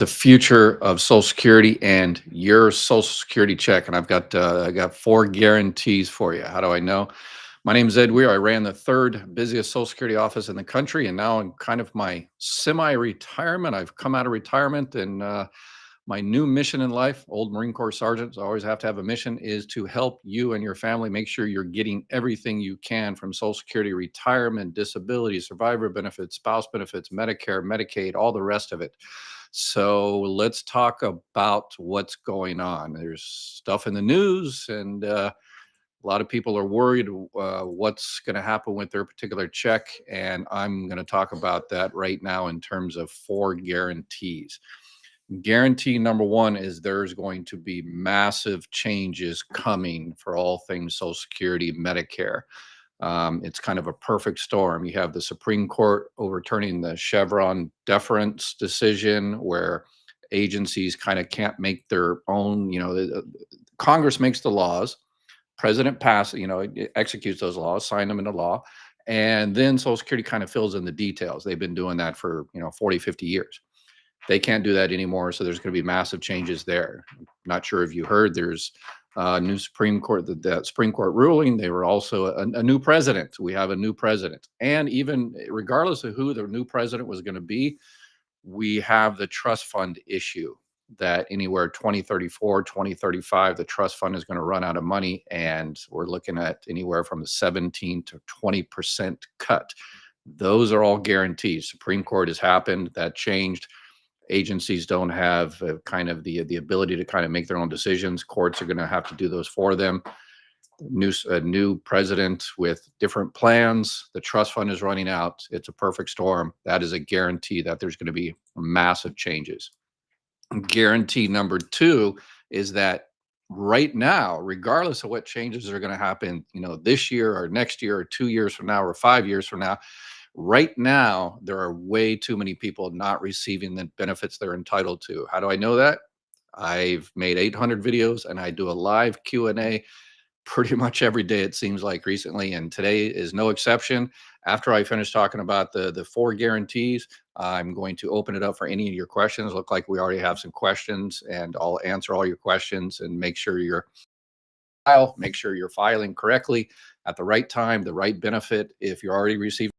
The future of Social Security and your Social Security check. And I got four guarantees for you. How do I know? My name is Ed Weir. I ran the third busiest Social Security office in the country, and now I'm kind of my semi-retirement. I've come out of retirement, and my new mission in life, old Marine Corps sergeants always have to have a mission, is to help you and your family make sure you're getting everything you can from Social Security, retirement, disability, survivor benefits, spouse benefits, Medicare, Medicaid, all the rest of it. So let's talk about what's going on. There's stuff in the news, and a lot of people are worried what's going to happen with their particular check. And I'm going to talk about that right now in terms of four guarantees. Guarantee number one is there's going to be massive changes coming for all things Social Security, Medicare. It's kind of a perfect storm. You have the Supreme Court overturning the Chevron deference decision, where agencies kind of can't make their own. Congress makes the laws, president passes, executes those laws, sign them into law, and then Social Security kind of fills in the details. They've been doing that for 40, 50 years. They can't do that anymore, so there's going to be massive changes there. Not sure if you heard, there's new Supreme Court, the Supreme Court ruling. They were also a new president. We have a new president. And even regardless of who the new president was going to be, we have the trust fund issue that anywhere 2034, 2035, the trust fund is going to run out of money. And we're looking at anywhere from a 17 to 20% cut. Those are all guarantees. Supreme Court has happened. That changed. Agencies don't have kind of the ability to kind of make their own decisions. Courts are going to have to do those for them. A new president with different plans. The trust fund is running out. It's a perfect storm. That is a guarantee that there's going to be massive changes. Guarantee number two is that right now, regardless of what changes are going to happen, this year or next year or 2 years from now or 5 years from now, right now, there are way too many people not receiving the benefits they're entitled to. How do I know that? I've made 800 videos, and I do a live Q&A pretty much every day, it seems like, recently, and today is no exception. After I finish talking about the four guarantees, I'm going to open it up for any of your questions. Look like we already have some questions, and I'll answer all your questions and make sure you're filing correctly at the right time, the right benefit. If you're already receiving.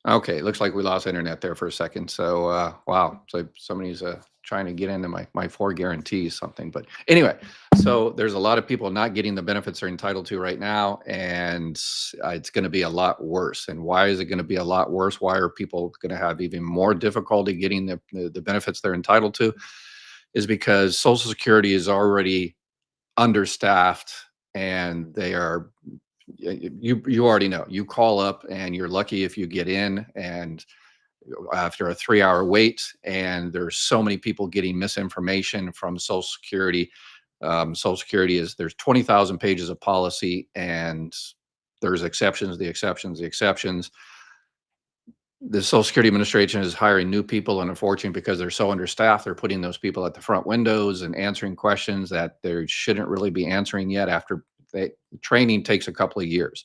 Okay, looks like we lost internet there for a second. So, wow. So somebody's trying to get into my four guarantees something. But anyway, so there's a lot of people not getting the benefits they're entitled to right now, and it's going to be a lot worse. And why is it going to be a lot worse? Why are people going to have even more difficulty getting the benefits they're entitled to? Is because Social Security is already understaffed, and they are you already know. You call up and you're lucky if you get in, and after a 3-hour wait, and there's so many people getting misinformation from Social Security. Social Security there's 20,000 pages of policy, and there's exceptions, the exceptions, the exceptions. The Social Security Administration is hiring new people, and unfortunately, because they're so understaffed, they're putting those people at the front windows and answering questions that they shouldn't really be answering yet. After training takes a couple of years,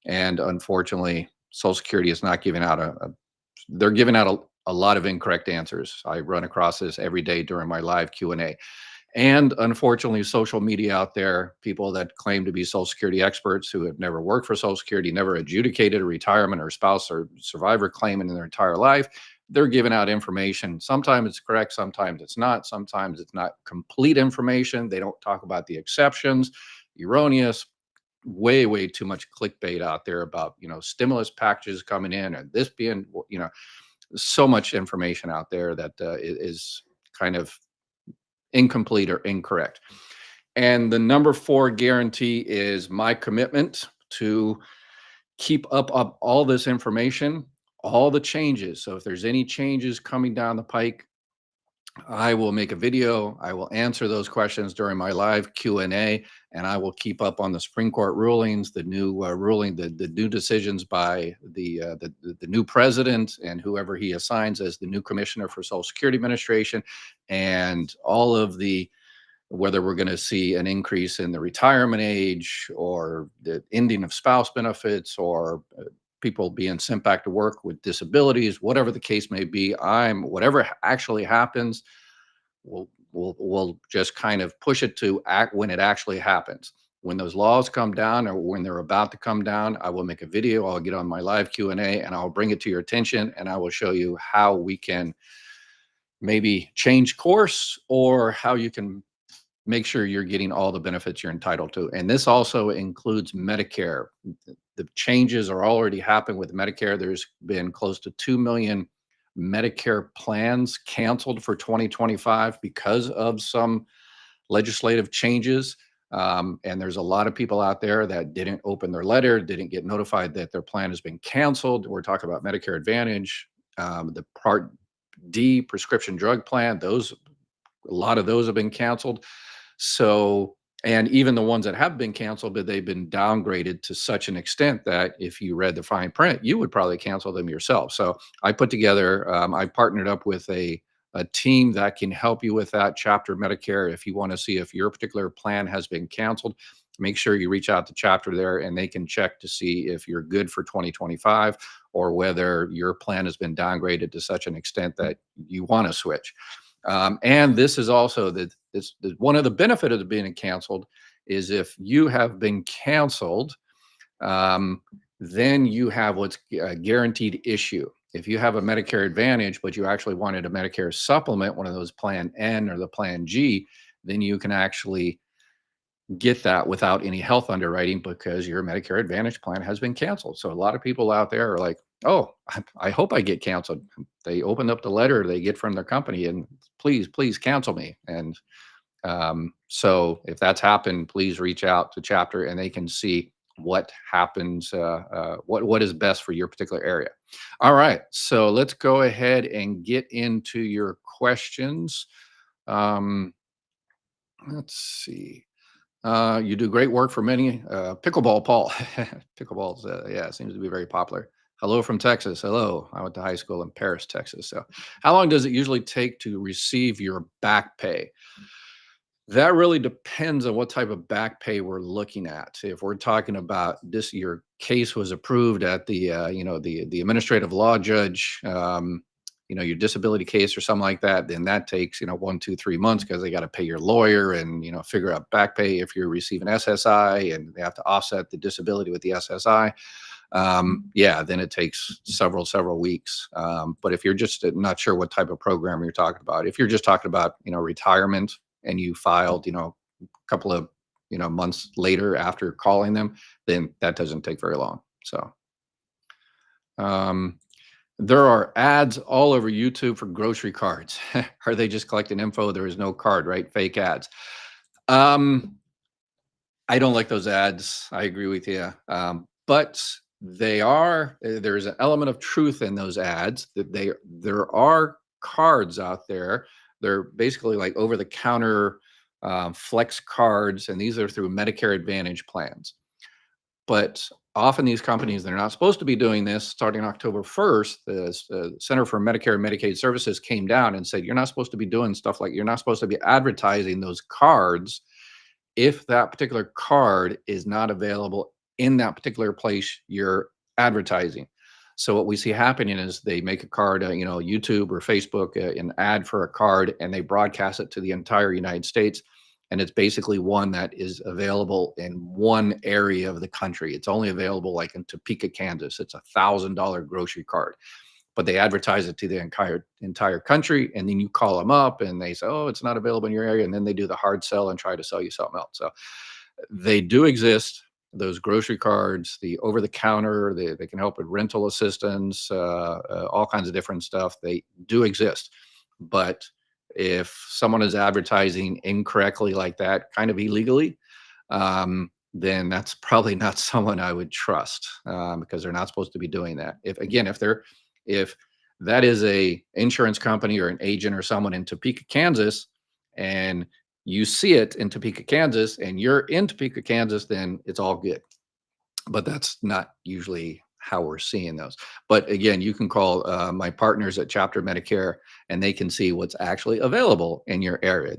and unfortunately, Social Security is not giving out they're giving out a lot of incorrect answers. I run across this every day during my live Q&A. And unfortunately, social media out there, people that claim to be Social Security experts who have never worked for Social Security, never adjudicated a retirement or spouse or survivor claim in their entire life, they're giving out information. Sometimes it's correct, sometimes it's not. Sometimes it's not complete information. They don't talk about the exceptions, erroneous, way, way too much clickbait out there about, stimulus packages coming in and this being, so much information out there that is kind of incomplete or incorrect. And the number four guarantee is my commitment to keep up all this information, all the changes. So if there's any changes coming down the pike, I will make a video. I will answer those questions during my live Q&A, and I will keep up on the Supreme Court rulings, the new ruling, the new decisions by the new president and whoever he assigns as the new commissioner for Social Security Administration, and all of the whether we're going to see an increase in the retirement age or the ending of spouse benefits or people being sent back to work with disabilities, whatever the case may be. Whatever actually happens, we'll just kind of push it to act when it actually happens. When those laws come down or when they're about to come down, I will make a video. I'll get on my live Q&A and I'll bring it to your attention, and I will show you how we can maybe change course or how you can make sure you're getting all the benefits you're entitled to. And this also includes Medicare. The changes are already happening with Medicare. There's been close to 2 million Medicare plans canceled for 2025 because of some legislative changes. And there's a lot of people out there that didn't open their letter, didn't get notified that their plan has been canceled. We're talking about Medicare Advantage, the Part D prescription drug plan. A lot of those have been canceled. So, and even the ones that have been canceled, but they've been downgraded to such an extent that if you read the fine print, you would probably cancel them yourself. So I partnered up with a team that can help you with that chapter Medicare. If you want to see if your particular plan has been canceled, make sure you reach out to chapter there and they can check to see if you're good for 2025 or whether your plan has been downgraded to such an extent that you want to switch. And this is also one of the benefits of being canceled is if you have been canceled, um, then you have what's a guaranteed issue. If you have a Medicare Advantage, but you actually wanted a Medicare supplement, one of those Plan N or the Plan G, then you can actually get that without any health underwriting because your Medicare Advantage plan has been canceled. So a lot of people out there are like, "Oh, I hope I get canceled." They open up the letter they get from their company and please cancel me. And so if that's happened, please reach out to chapter and they can see what happens, what is best for your particular area. All right, so let's go ahead and get into your questions. Um, let's see. You do great work for many. Pickleball Paul. Pickleball's, yeah, seems to be very popular. Hello from Texas. Hello. I went to high school in Paris, Texas. So, how long does it usually take to receive your back pay? That really depends on what type of back pay we're looking at. If we're talking about this, your case was approved at the administrative law judge, your disability case or something like that, then that takes 1, 2, 3 months because they got to pay your lawyer and figure out back pay if you're receiving SSI and they have to offset the disability with the SSI. Yeah, then it takes several weeks. But if you're just not sure what type of program you're talking about, if you're just talking about retirement and you filed a couple of months later after calling them, then that doesn't take very long. So there are ads all over YouTube for grocery cards. Are they just collecting info? There is no card, right? Fake ads. I don't like those ads. I agree with you. But there's an element of truth in those ads that there are cards out there. They're basically like over the counter flex cards, and these are through Medicare Advantage plans. But often these companies, they're not supposed to be doing this. Starting October 1st, the Center for Medicare and Medicaid Services came down and said, you're not supposed to be doing stuff like you're not supposed to be advertising those cards if that particular card is not available in that particular place you're advertising. So what we see happening is they make a card, YouTube or Facebook, an ad for a card, and they broadcast it to the entire United States. And it's basically one that is available in one area of the country. It's only available like in Topeka, Kansas. It's $1,000 grocery card, but they advertise it to the entire country. And then you call them up and they say, oh, it's not available in your area. And then they do the hard sell and try to sell you something else. So they do exist. Those grocery cards, the over the counter, they can help with rental assistance, all kinds of different stuff. They do exist. But if someone is advertising incorrectly like that, kind of illegally, then that's probably not someone I would trust because they're not supposed to be doing that. If that is a insurance company or an agent or someone in Topeka, Kansas, and you see it in Topeka, Kansas, and you're in Topeka, Kansas, then it's all good. But that's not usually how we're seeing those. But again, you can call my partners at Chapter Medicare, and they can see what's actually available in your area.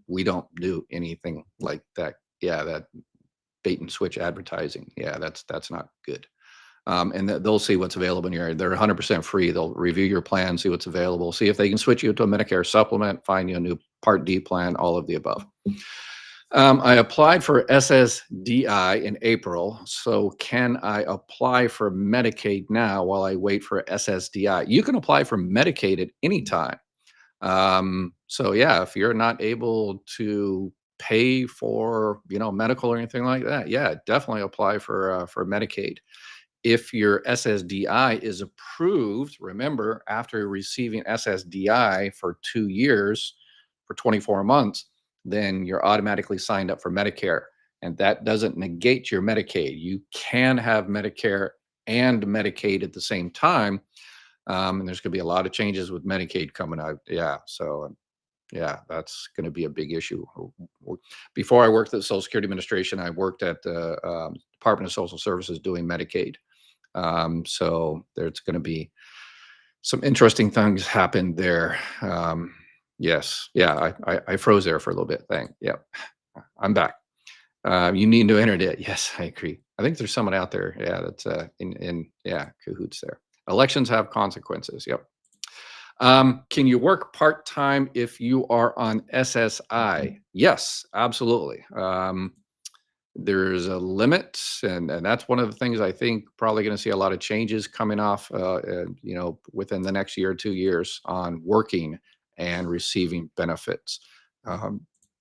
We don't do anything like that. Yeah, that bait and switch advertising. Yeah, that's not good. And they'll see what's available in your area. They're 100% free. They'll review your plan, see what's available, see if they can switch you to a Medicare supplement, find you a new Part D plan, all of the above. I applied for SSDI in April. So can I apply for Medicaid now while I wait for SSDI? You can apply for Medicaid at any time. So yeah, if you're not able to pay for, medical or anything like that, yeah, definitely apply for Medicaid. If your SSDI is approved, remember, after receiving SSDI for 2 years, for 24 months, then you're automatically signed up for Medicare. And that doesn't negate your Medicaid. You can have Medicare and Medicaid at the same time. And there's going to be a lot of changes with Medicaid coming out. Yeah. So, yeah, that's going to be a big issue. Before I worked at the Social Security Administration, I worked at the Department of Social Services doing Medicaid. So there's going to be some interesting things happen there. Yes. Yeah. I froze there for a little bit. Yep. I'm back. You need new internet. Yes, I agree. I think there's someone out there. Yeah. That's yeah, cahoots there. Elections have consequences. Yep. Can you work part-time if you are on SSI? Yes, absolutely. There's a limit, and that's one of the things I think probably going to see a lot of changes coming off, within the next year or 2 years on working and receiving benefits.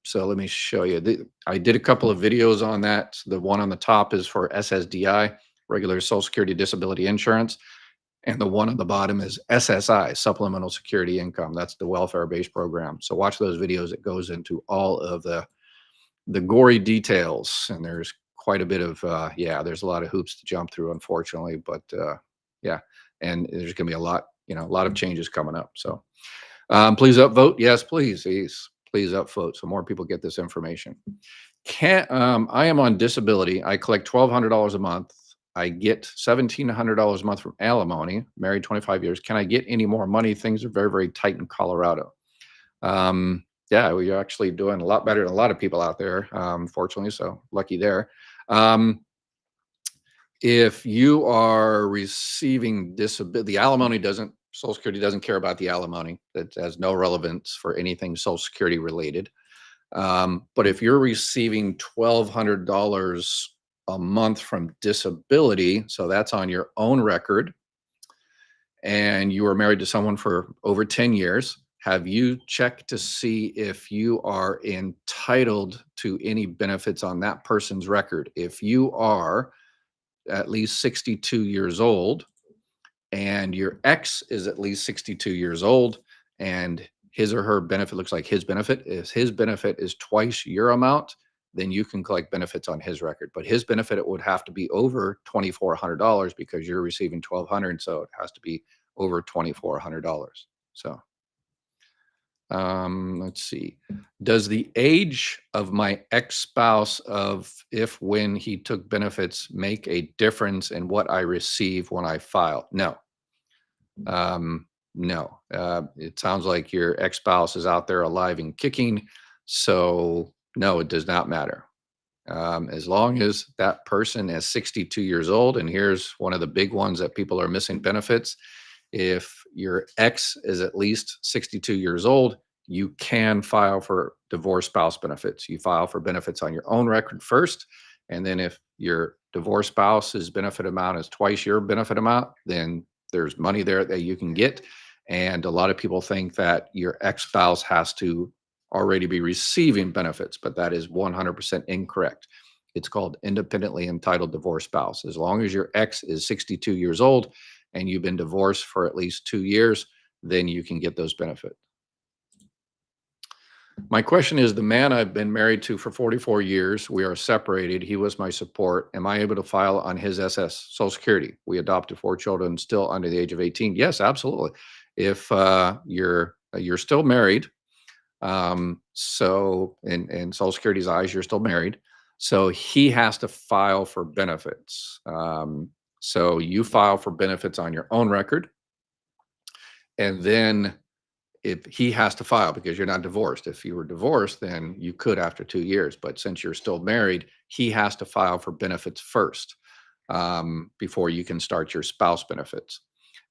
So let me show you. I did a couple of videos on that. The one on the top is for SSDI, regular Social Security Disability Insurance. And the one on the bottom is SSI, Supplemental Security Income. That's the welfare-based program. So watch those videos. It goes into all of the gory details, and there's quite a bit of there's a lot of hoops to jump through, unfortunately. But yeah, and there's going to be a lot of changes coming up. So please upvote. Yes, please upvote so more people get this information. I am on disability. I collect $1,200 a month. I get $1,700 a month from alimony, married 25 years. Can I get any more money? Things are very, very tight in Colorado. Yeah, we're actually doing a lot better than a lot of people out there, fortunately, so lucky there. If you are receiving disability, the alimony Social Security doesn't care about the alimony. That has no relevance for anything Social Security related. But if you're receiving $1,200 a month from disability, so that's on your own record, and you were married to someone for over 10 years, have you checked to see if you are entitled to any benefits on that person's record? If you are at least 62 years old and your ex is at least 62 years old and his or her benefit looks like his benefit is twice your amount, then you can collect benefits on his record. But his benefit, it would have to be over $2,400 because you're receiving $1,200, so it has to be over $2,400. So let's see. Does the age of my ex-spouse when he took benefits make a difference in what I receive when I file? No. No. It sounds like your ex-spouse is out there alive and kicking. So no, it does not matter. As long as that person is 62 years old, and here's one of the big ones that people are missing benefits. If your ex is at least 62 years old, you can file for divorced spouse benefits. You file for benefits on your own record first. And then if your divorced spouse's benefit amount is twice your benefit amount, then there's money there that you can get. And a lot of people think that your ex-spouse has to already be receiving benefits, but that is 100% incorrect. It's called independently entitled divorced spouse. As long as your ex is 62 years old and you've been divorced for at least 2 years, then you can get those benefits. My question is, the man I've been married to for 44 years, we are separated. He was my support. Am I able to file on his Social Security? We adopted 4 children still under the age of 18. Yes, absolutely. If you're still married, so in Social Security's eyes, you're still married. So he has to file for benefits. So you file for benefits on your own record, and then if he has to file because you're not divorced. If you were divorced, then you could after 2 years. But since you're still married, he has to file for benefits first before you can start your spouse benefits.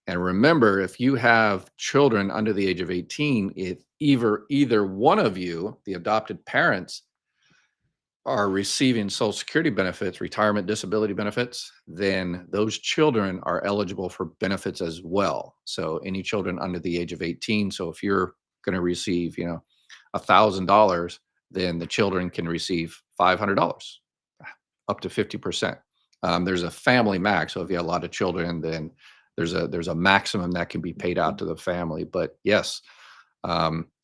And remember, if you have children under the age of 18, if either one of you, the adopted parents, are receiving Social Security benefits, retirement disability benefits, then those children are eligible for benefits as well. So any children under the age of 18. So if you're going to receive, $1,000, then the children can receive $500, up to 50%. There's a family max. So if you have a lot of children, then there's a maximum that can be paid out to the family. But yes,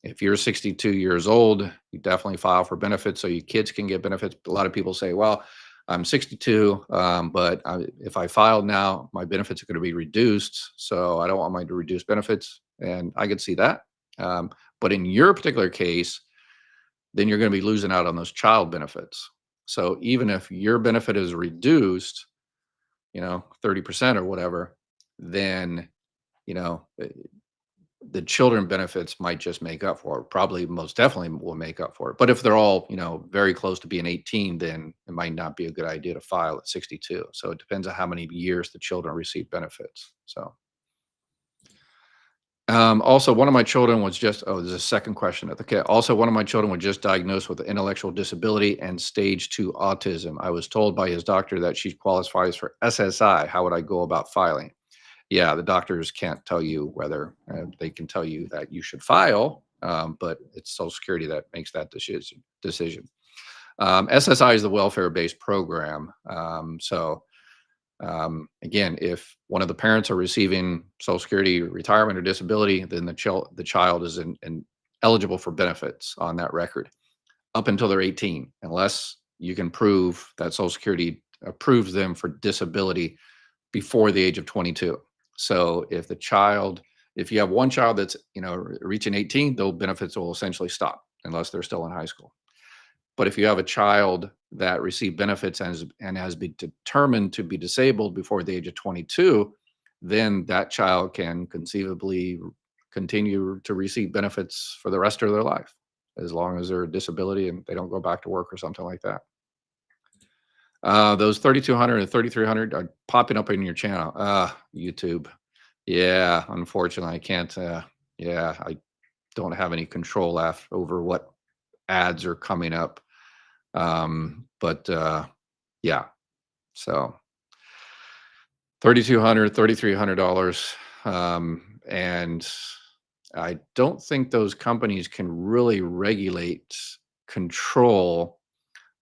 if you're 62 years old, you definitely file for benefits so your kids can get benefits. A lot of people say, well, I'm 62, but if I filed now, my benefits are going to be reduced. So I don't want my to reduce benefits. And I could see that. But in your particular case, then you're going to be losing out on those child benefits. So even if your benefit is reduced, 30% or whatever, then, you know, the children benefits might just make up for it. Probably most definitely will make up for it. But if they're all, very close to being 18, then it might not be a good idea to file at 62. So it depends on how many years the children receive benefits. So also one of my children was there's a second question. Okay. Also, one of my children was just diagnosed with intellectual disability and stage 2 autism. I was told by his doctor that she qualifies for SSI. How would I go about filing? Yeah, the doctors can't tell you whether they can tell you that you should file, but it's Social Security that makes that decision. SSI is the welfare-based program. Again, if one of the parents are receiving Social Security, retirement, or disability, then the child is eligible for benefits on that record up until they're 18, unless you can prove that Social Security approves them for disability before the age of 22. So if you have one child that's, reaching 18, those benefits will essentially stop unless they're still in high school. But if you have a child that received benefits and has been determined to be disabled before the age of 22, then that child can conceivably continue to receive benefits for the rest of their life, as long as they're a disability and they don't go back to work or something like that. Those 3,200 and 3,300 are popping up in your channel. YouTube. Yeah, unfortunately, I can't. I don't have any control over what ads are coming up. But yeah, so $3,200, and I don't think those companies can really control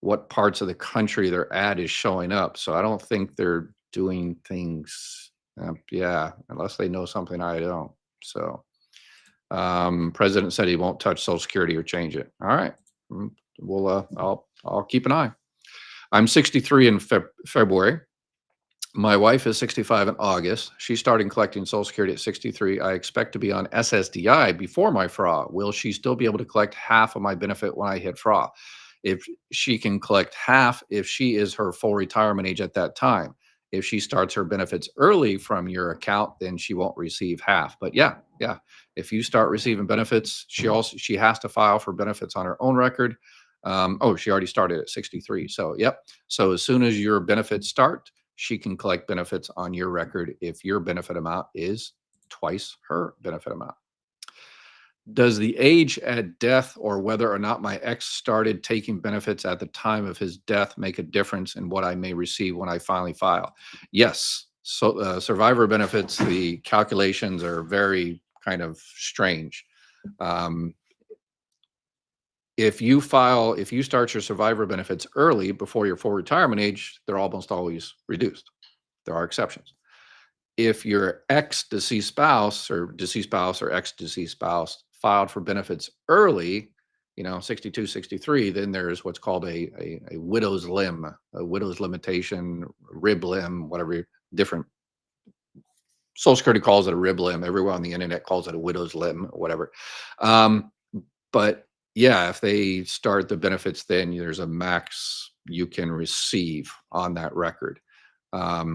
what parts of the country their ad is showing up. So I don't think they're doing things, unless they know something I don't. So president said he won't touch Social Security or change it. All right. Well, I'll keep an eye. I'm 63 in February. My wife is 65 in August. She's starting collecting Social Security at 63. I expect to be on SSDI before my FRA. Will she still be able to collect half of my benefit when I hit FRA? If she can collect half, if she is her full retirement age at that time. If she starts her benefits early from your account, then she won't receive half. But yeah. If you start receiving benefits, she has to file for benefits on her own record. She already started at 63. So yep. So as soon as your benefits start, she can collect benefits on your record if your benefit amount is twice her benefit amount. Does the age at death or whether or not my ex started taking benefits at the time of his death make a difference in what I may receive when I finally file? Yes. So survivor benefits, the calculations are very kind of strange. If you start your survivor benefits early before your full retirement age, they're almost always reduced. There are exceptions. If your ex-deceased spouse or ex-deceased spouse filed for benefits early, 62, 63, then there's what's called a widow's limb, a widow's limitation, rib limb, whatever, different Social Security calls it a rib limb. Everyone on the internet calls it a widow's limb or whatever. Um, but yeah, if they start the benefits, then there's a max you can receive on that record.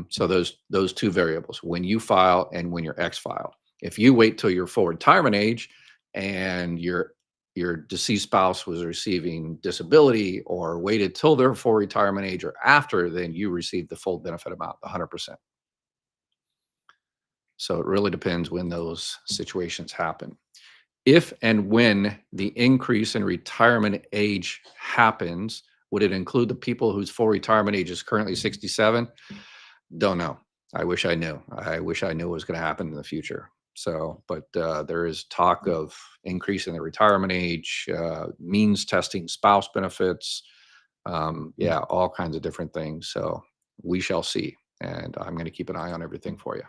So those two variables, when you file and when your ex filed. If you wait till your full retirement age and your deceased spouse was receiving disability or waited till their full retirement age or after, then you receive the full benefit amount, 100%. So it really depends when those situations happen. If and when the increase in retirement age happens, would it include the people whose full retirement age is currently 67? Don't know. I wish I knew. I wish I knew what was going to happen in the future. So, but there is talk of increasing the retirement age, means testing spouse benefits, yeah, all kinds of different things. So we shall see. And I'm going to keep an eye on everything for you.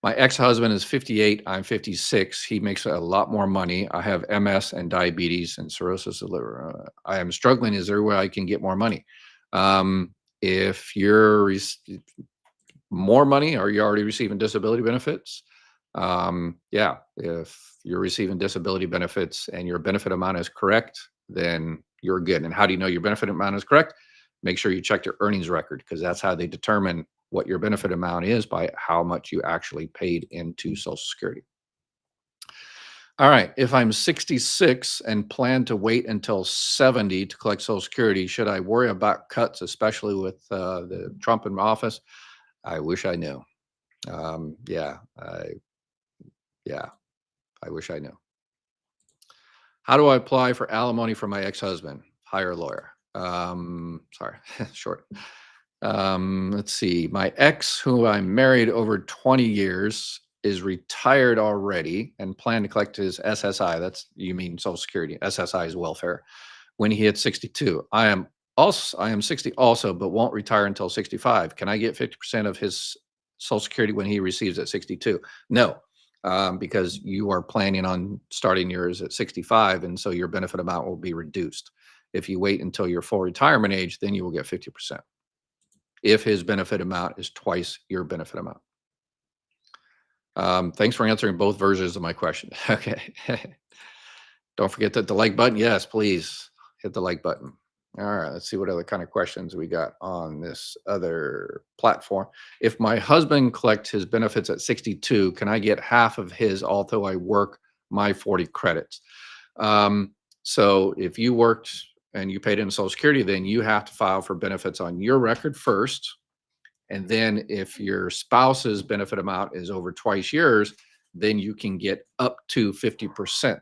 My ex-husband is 58. I'm 56. He makes a lot more money. I have MS and diabetes and cirrhosis of the liver. I am struggling. Is there a way I can get more money? If you're more money, are you already receiving disability benefits? Yeah, if you're receiving disability benefits and your benefit amount is correct, then you're good. And how do you know your benefit amount is correct? Make sure you check your earnings record, because that's how they determine what your benefit amount is, by how much you actually paid into Social Security. All right. If I'm 66 and plan to wait until 70 to collect Social Security, should I worry about cuts, especially with the Trump in office? I wish I knew. Yeah, yeah, I wish I knew. How do I apply for alimony for my ex-husband? Hire a lawyer. Sorry, short. Let's see. My ex, who I married over 20 years, is retired already and plan to collect his SSI. That's, you mean Social Security. SSI is welfare. When he hits 62. I am 60 also, but won't retire until 65. Can I get 50% of his Social Security when he receives at 62? No, because you are planning on starting yours at 65, and so your benefit amount will be reduced. If you wait until your full retirement age, then you will get 50%. If his benefit amount is twice your benefit amount. Thanks for answering both versions of my question. Okay. Don't forget that the like button. Yes, please hit the like button. All right, let's see what other kind of questions we got on this other platform. If my husband collects his benefits at 62, can I get half of his although I work my 40 credits? So if you worked and you paid in Social Security, then you have to file for benefits on your record first. And then if your spouse's benefit amount is over twice yours, then you can get up to 50%.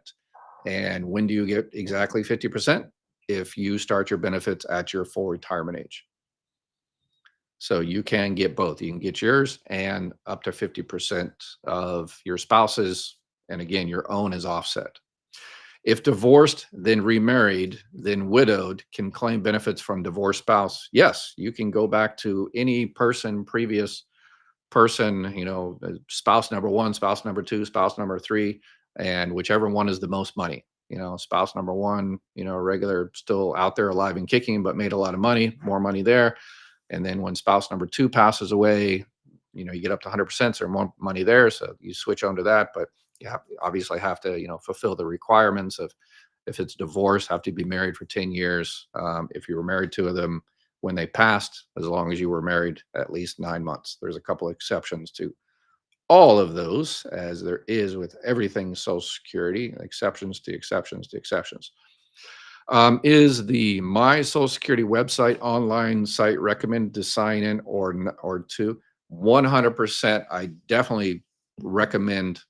And when do you get exactly 50%? If you start your benefits at your full retirement age. So you can get both. You can get yours and up to 50% of your spouse's. And again, your own is offset. If divorced, then remarried, then widowed, can claim benefits from divorced spouse. Yes, you can go back to any previous person, spouse number one, spouse number two, spouse number three, and whichever one is the most money. Spouse number one, regular, still out there alive and kicking, but made a lot of money, more money there. And then when spouse number two passes away, you get up to 100%, so more money there. So you switch on to that, but you obviously have to, fulfill the requirements of, if it's divorce, have to be married for 10 years. If you were married to them when they passed, as long as you were married at least 9 months. There's a couple of exceptions to all of those, as there is with everything Social Security, exceptions to exceptions to exceptions. Is the My Social Security website online site recommended to sign in or to? 100%. I definitely recommend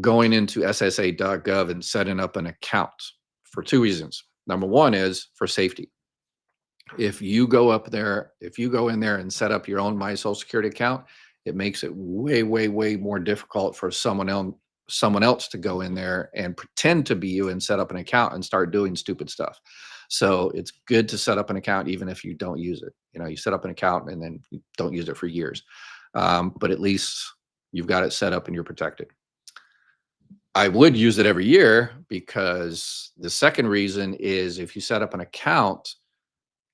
going into ssa.gov and setting up an account for two reasons. Number one is for safety. If you go in there and set up your own My Social Security account, it makes it way, way, way more difficult for someone else to go in there and pretend to be you and set up an account and start doing stupid stuff. So it's good to set up an account even if you don't use it. You set up an account and then you don't use it for years. But at least you've got it set up and you're protected. I would use it every year, because the second reason is, if you set up an account,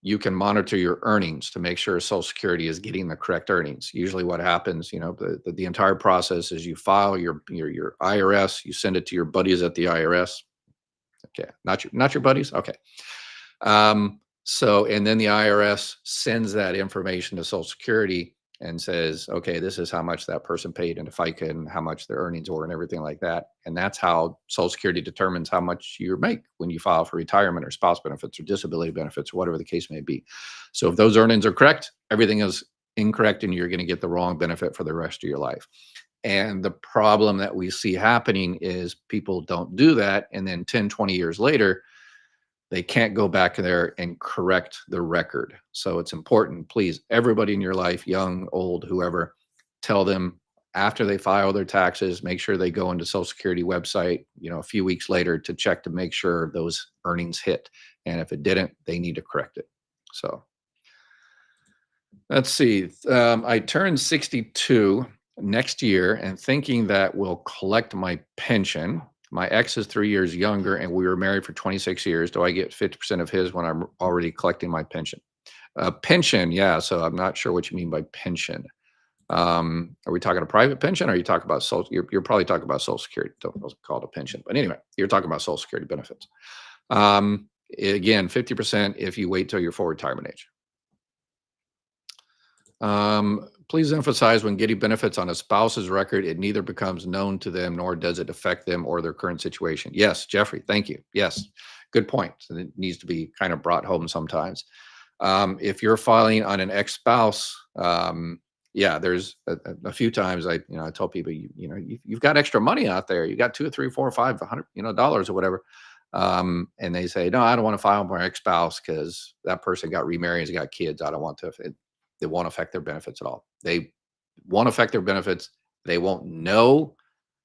you can monitor your earnings to make sure Social Security is getting the correct earnings. Usually what happens, the entire process is you file your IRS, you send it to your buddies at the IRS. Okay, not your buddies. Okay. And then the IRS sends that information to Social Security and says, okay, this is how much that person paid into FICA and how much their earnings were and everything like that. And that's how Social Security determines how much you make when you file for retirement or spouse benefits or disability benefits or whatever the case may be. So if those earnings are correct, everything is incorrect and you're going to get the wrong benefit for the rest of your life. And the problem that we see happening is people don't do that. And then 10, 20 years later, they can't go back there and correct the record. So it's important, please, everybody in your life, young, old, whoever, tell them after they file their taxes, make sure they go into Social Security website, a few weeks later to check to make sure those earnings hit. And if it didn't, they need to correct it. So let's see. I turned 62 next year and thinking that will collect my pension. My ex is 3 years younger and we were married for 26 years. Do I get 50% of his when I'm already collecting my pension? Pension, yeah. So I'm not sure what you mean by pension. Are we talking a private pension or are you talking about social? You're probably talking about Social Security. Don't call it a pension. But anyway, you're talking about Social Security benefits. Again, 50% if you wait till your full retirement age. Please emphasize when getting benefits on a spouse's record, it neither becomes known to them nor does it affect them or their current situation. Yes, Jeffrey, thank you. Yes, good point. So it needs to be kind of brought home sometimes. If you're filing on an ex-spouse, yeah, there's a few times I tell people, you've got extra money out there. You got 2 or 3 or 4 or 5 hundred, dollars or whatever. And they say, no, I don't want to file for my ex-spouse because that person got remarried, has got kids. I don't want to. It won't affect their benefits at all. They won't affect their benefits. They won't know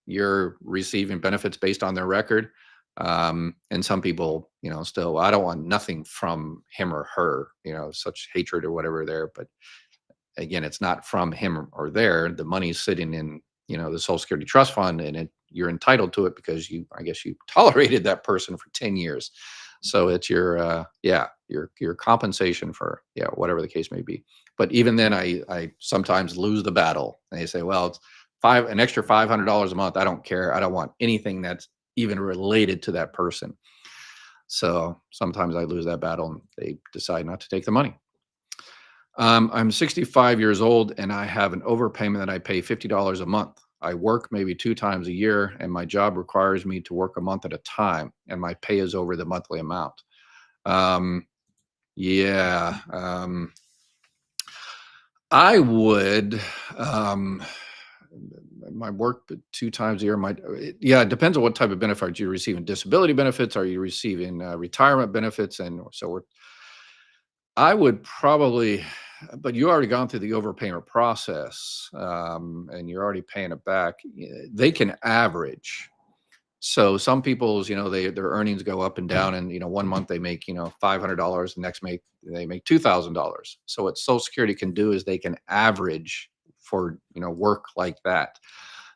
you're receiving benefits based on their record. And some people, still, I don't want nothing from him or her, such hatred or whatever there. But again, it's not from him or there. The money's sitting in, the Social Security Trust Fund, and you're entitled to it because I guess you tolerated that person for 10 years. So it's your compensation for, whatever the case may be. But even then, I sometimes lose the battle. And they say, well, it's an extra $500 a month. I don't care. I don't want anything that's even related to that person. So sometimes I lose that battle and they decide not to take the money. I'm 65 years old and I have an overpayment that I pay $50 a month. I work maybe 2 times a year and my job requires me to work a month at a time and my pay is over the monthly amount. Yeah. I would, my work 2 times a year it depends on what type of benefit you're receiving. Disability benefits, are you receiving retirement benefits? And so I would probably, but you already gone through the overpayment process, and you're already paying it back. They can average. So some people's, their earnings go up and down, and 1 month they make, $500, the next they make $2,000. So what Social Security can do is they can average for work like that.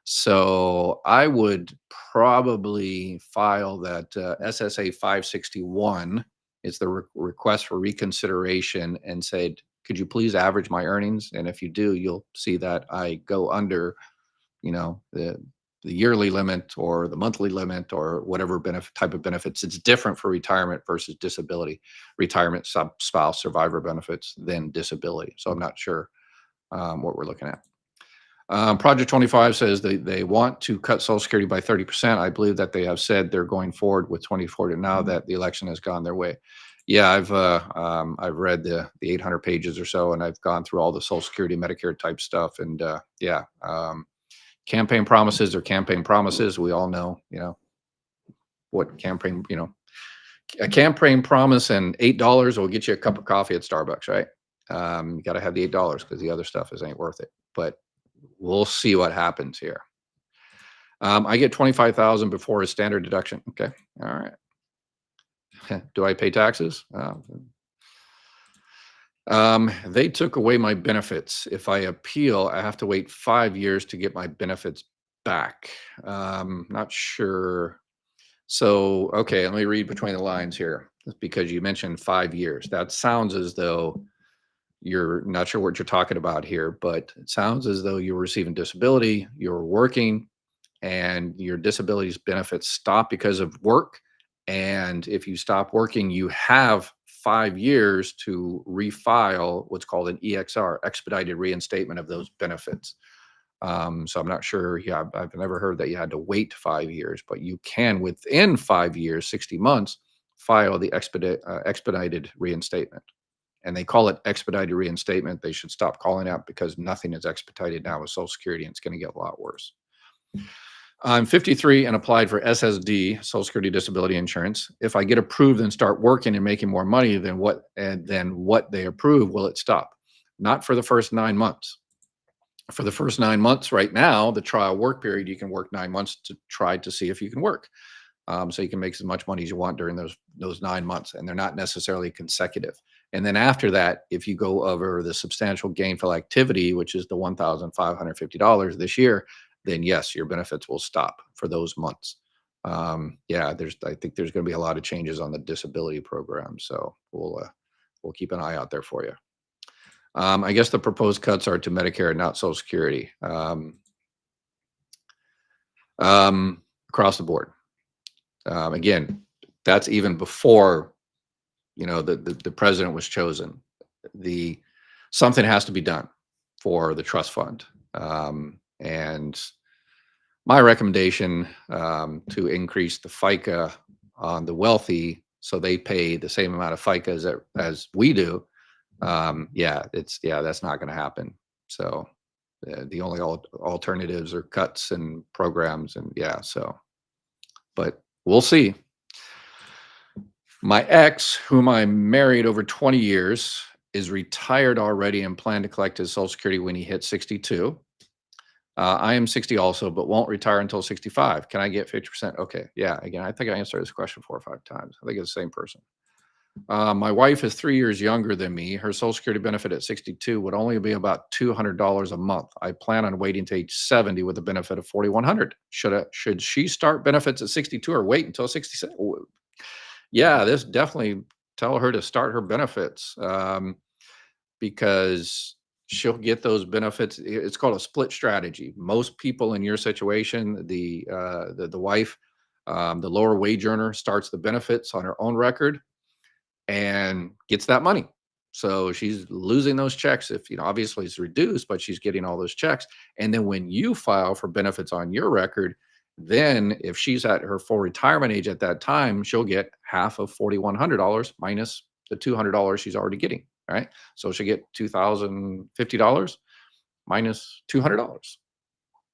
So I would probably file that SSA 561. It's the request for reconsideration, and say, could you please average my earnings? And if you do, you'll see that I go under, the yearly limit or the monthly limit or whatever type of benefits. It's different for retirement versus disability. Retirement, spouse, survivor benefits than disability. So I'm not sure what we're looking at. Project 25 says they want to cut Social Security by 30%. I believe that they have said they're going forward with 2040 now that the election has gone their way. Yeah, I've read the 800 pages or so, and I've gone through all the Social Security, Medicare type stuff, and campaign promises are campaign promises. We all know, what campaign, a campaign promise and $8 will get you a cup of coffee at Starbucks, right? You got to have the $8 because the other stuff ain't worth it. But we'll see what happens here. I get 25,000 before a standard deduction. Okay, all right. Do I pay taxes? They took away my benefits. If I appeal, I have to wait 5 years to get my benefits back. Not sure. So, okay, let me read between the lines here. because you mentioned 5 years. That sounds as though you're not sure what you're talking about here, but it sounds as though you were receiving disability, you were working, and your disability benefits stop because of work. And if you stop working, you have 5 years to refile what's called an EXR, expedited reinstatement of those benefits. So I'm not sure. Yeah, I've never heard that you had to wait 5 years, but you can within 5 years, 60 months, file the expedited reinstatement. And they call it expedited reinstatement. They should stop calling it because nothing is expedited now with Social Security, and it's going to get a lot worse. I'm 53 and applied for SSD, Social Security Disability Insurance. If I get approved and start working and making more money than what they approve, will it stop? Not for the first 9 months. For the first 9 months, right now, the trial work period, you can work 9 months to try to see if you can work. So you can make as much money as you want during those 9 months, and they're not necessarily consecutive. And then after that, if you go over the substantial gainful activity, which is the $1,550 this year, then yes, your benefits will stop for those months. Yeah, I think there's going to be a lot of changes on the disability program, so we'll keep an eye out there for you. I guess the proposed cuts are to Medicare, not Social Security, across the board. Again, that's even before the president was chosen. Something has to be done for the trust fund, and my recommendation to increase the FICA on the wealthy so they pay the same amount of FICA as we do. That's not going to happen. So the only alternatives are cuts and programs, and but we'll see. My ex, whom I married over 20 years, is retired already and planned to collect his Social Security when he hits 62. I am 60 also, but won't retire until 65. Can I get 50%? Okay. Yeah. Again, I think I answered this question 4 or 5 times. I think it's the same person. My wife is 3 years younger than me. Her Social Security benefit at 62 would only be about $200 a month. I plan on waiting to age 70 with a benefit of $4,100. Should she start benefits at 62 or wait until 67? Yeah, this definitely tell her to start her benefits, because she'll get those benefits. It's called a split strategy. Most people in your situation, the wife, the lower wage earner, starts the benefits on her own record and gets that money. So she's losing those checks. If obviously it's reduced, but she's getting all those checks. And then when you file for benefits on your record, then if she's at her full retirement age at that time, she'll get half of $4,100 minus the $200 she's already getting. Right. So she'll get $2,050 minus $200.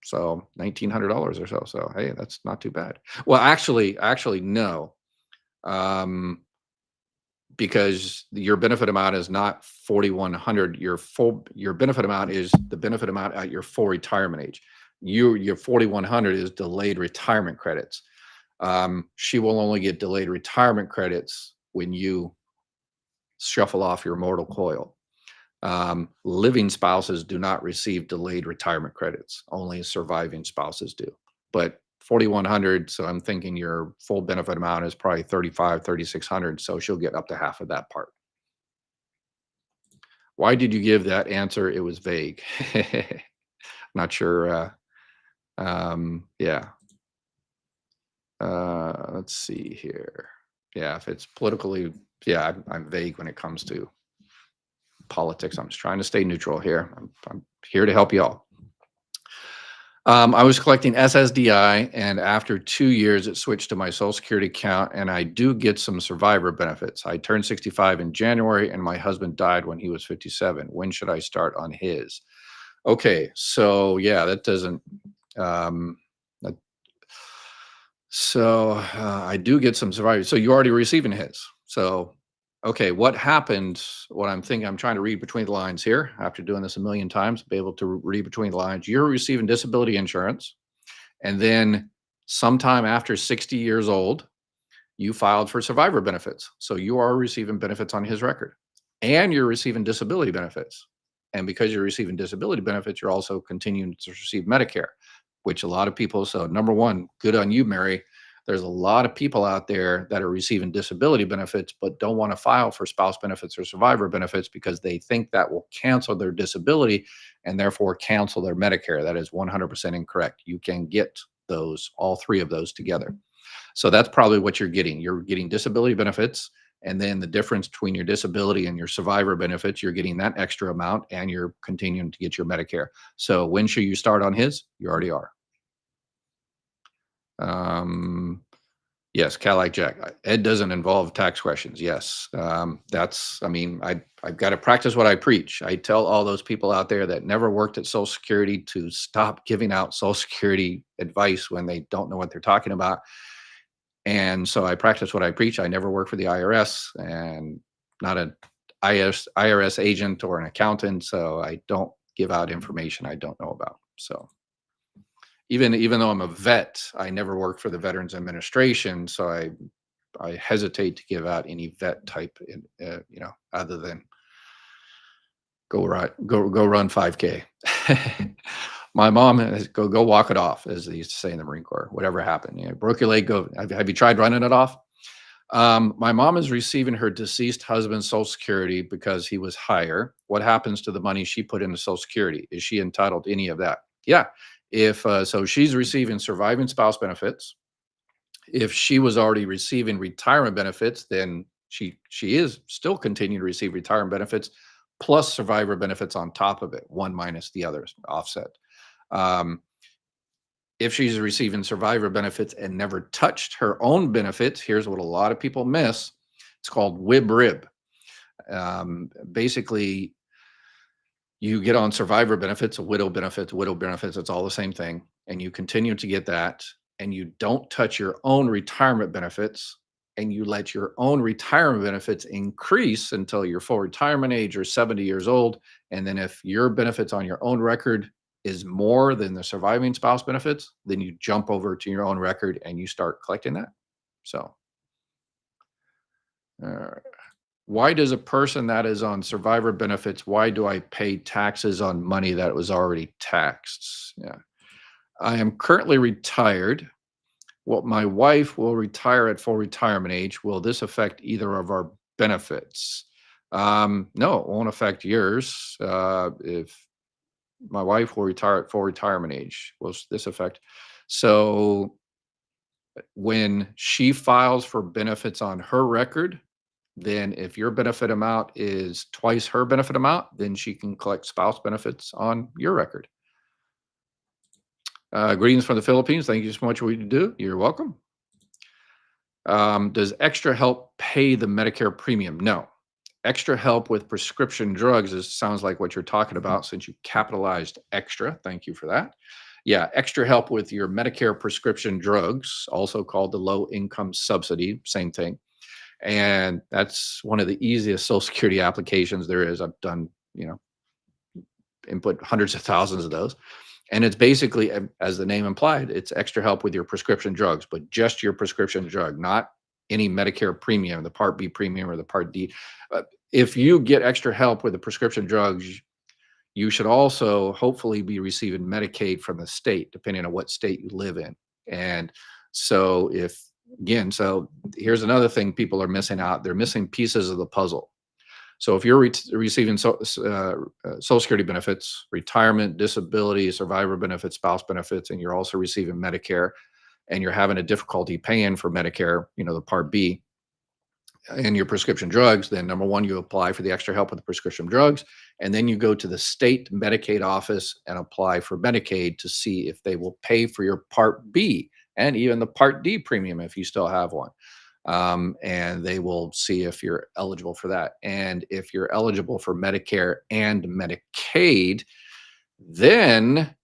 So $1,900 or so. So, hey, that's not too bad. Well, actually, no. Because your benefit amount is not 4,100. Your benefit amount is the benefit amount at your full retirement age. Your 4,100 is delayed retirement credits. She will only get delayed retirement credits when you shuffle off your mortal coil. Living spouses do not receive delayed retirement credits. Only surviving spouses do. But 4,100, so I'm thinking your full benefit amount is probably 3,600, so she'll get up to half of that part. Why did you give that answer? It was vague. Not sure. Yeah. Let's see here. Yeah, if it's politically, I'm vague when it comes to politics. I'm just trying to stay neutral here. I'm here to help you all. I was collecting SSDI, and after 2 years, it switched to my Social Security account, and I do get some survivor benefits. I turned 65 in January, and my husband died when he was 57. When should I start on his? Okay, so yeah, that doesn't. I do get some survivor. So you're already receiving his. So okay, what happened? What I'm trying to read between the lines here. After doing this a million times, be able to read between the lines. You're receiving disability insurance, and then sometime after 60 years old, you filed for survivor benefits. So you are receiving benefits on his record, and you're receiving disability benefits. And because you're receiving disability benefits, you're also continuing to receive Medicare, which a lot of people. So number one, good on you, Mary. There's a lot of people out there that are receiving disability benefits, but don't want to file for spouse benefits or survivor benefits because they think that will cancel their disability and therefore cancel their Medicare. That is 100% incorrect. You can get those, all three of those together. So that's probably what you're getting. You're getting disability benefits, and then the difference between your disability and your survivor benefits, you're getting that extra amount, and you're continuing to get your Medicare. So when should you start on his? You already are. Um, yes, Cadillac Jack. Ed doesn't involve tax questions. Yes, that's. I mean, I've got to practice what I preach. I tell all those people out there that never worked at Social Security to stop giving out Social Security advice when they don't know what they're talking about. And so I practice what I preach. I never work for the IRS and not an IRS agent or an accountant. So I don't give out information I don't know about. So even though I'm a vet, I never worked for the Veterans Administration. So I hesitate to give out any vet type, other than go run 5K. My mom has go walk it off, as they used to say in the Marine Corps. Whatever happened, broke your leg, go. Have you tried running it off? My mom is receiving her deceased husband's Social Security because he was higher. What happens to the money she put into Social Security? Is she entitled to any of that? Yeah. If so, she's receiving surviving spouse benefits. If she was already receiving retirement benefits, then she is still continuing to receive retirement benefits plus survivor benefits on top of it, one minus the others, offset. Um, if she's receiving survivor benefits and never touched her own benefits, here's what a lot of people miss. It's called WIB rib. Basically, you get on survivor benefits, widow benefits, it's all the same thing. And you continue to get that, and you don't touch your own retirement benefits, and you let your own retirement benefits increase until your full retirement age or 70 years old. And then if your benefits on your own record is more than the surviving spouse benefits, then you jump over to your own record and you start collecting that. So, uh, why does a person that is on survivor benefits, why do I pay taxes on money that was already taxed? Yeah. I am currently retired. Well, my wife will retire at full retirement age. Will this affect either of our benefits? No, it won't affect yours. If my wife will retire at full retirement age, will this affect? So when she files for benefits on her record, then if your benefit amount is twice her benefit amount, then she can collect spouse benefits on your record. Greetings from the Philippines. Thank you so much for what you do. You're welcome. Does extra help pay the Medicare premium? No. Extra help with prescription drugs sounds like what you're talking about, since you capitalized extra. Thank you for that. Yeah, extra help with your Medicare prescription drugs, also called the low income subsidy, same thing. And that's one of the easiest Social Security applications there is. I've done, input hundreds of thousands of those. And it's basically, as the name implied, it's extra help with your prescription drugs, but just your prescription drug, not any Medicare premium, the Part B premium or the Part D. If you get extra help with the prescription drugs, you should also hopefully be receiving Medicaid from the state, depending on what state you live in. And so so here's another thing people are missing out. They're missing pieces of the puzzle. So if you're receiving Social Security benefits, retirement, disability, survivor benefits, spouse benefits, and you're also receiving Medicare, and you're having a difficulty paying for Medicare, the Part B, and your prescription drugs, then number one, you apply for the extra help with the prescription drugs, and then you go to the state Medicaid office and apply for Medicaid to see if they will pay for your Part B and even the Part D premium if you still have one. And they will see if you're eligible for that. And if you're eligible for Medicare and Medicaid, then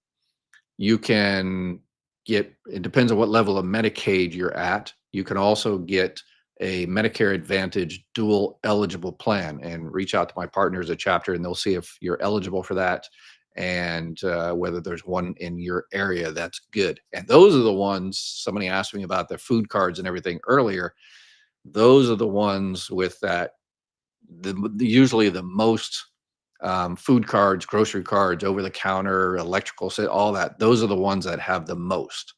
you can get, it depends on what level of Medicaid you're at. You can also get a Medicare Advantage dual eligible plan, and reach out to my partners at Chapter, and they'll see if you're eligible for that, and whether there's one in your area that's good. And those are the ones, somebody asked me about the food cards and everything earlier. Those are the ones with that, usually the most food cards, grocery cards, over the counter, electrical, all that. Those are the ones that have the most.